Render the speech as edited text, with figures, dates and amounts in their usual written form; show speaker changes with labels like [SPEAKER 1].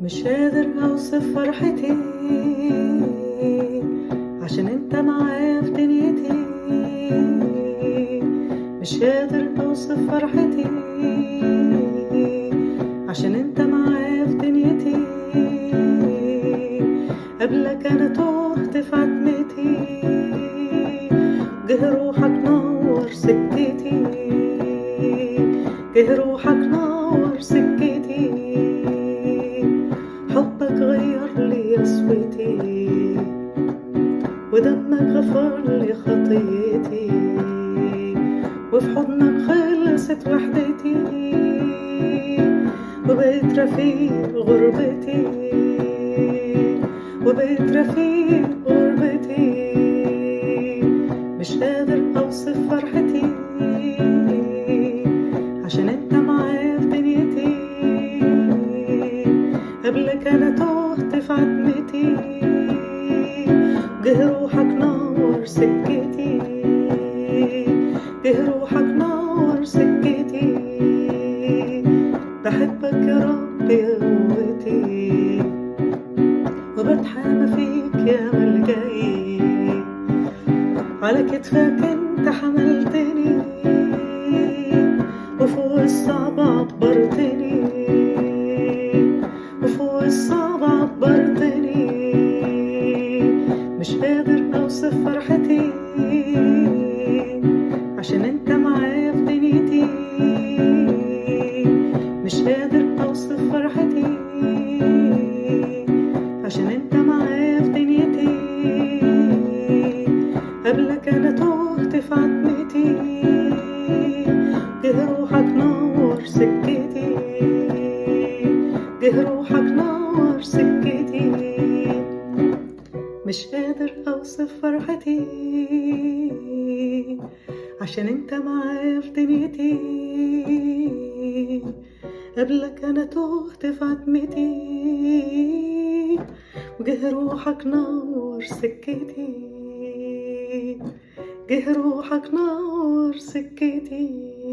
[SPEAKER 1] مش قادر اوصف فرحتي عشان انت معايا في دنيتي. مش قادر اوصف فرحتي عشان انت معايا في دنيتي. قبلك انا تهت في عتمتي، جه روحك نور سكتي، جه روحك نور سكتي. حبك غير لي قسوتي، ودمك غفر لي خطيتي، وفي حضنك خلصت وحدتي، وبقيت رفيق غربتي، وبقيت رفيق غربتي. مش قادر اوصف فرحتي عشان انت معايا في دنيتي. قبلك انا تهت في عتمتي، جه روحك نور سكتي، جه روحك نور سكتي. بحبك يا رب يا قوتي، وبتحامى فيك يا ملجئي. على كتفك انت حملتني، وفوق الصعب عبرتني، وفوق الصعب عبرتني. مش قادر اوصف فرحتي عشان انت معايا في دنيتي. مش قادر اوصف فرحتي عشان انت معايا في دنيتي. قبلك انا تهت في عتمتي، جه روحك نور سكتي، جه روحك نور سكتي. مش قادر اوصف فرحتي عشان انت معايا في دنيتي. قبلك انا تهت في عتمتي، وجه روحك نور سكتي، جه روحك نور سكتي.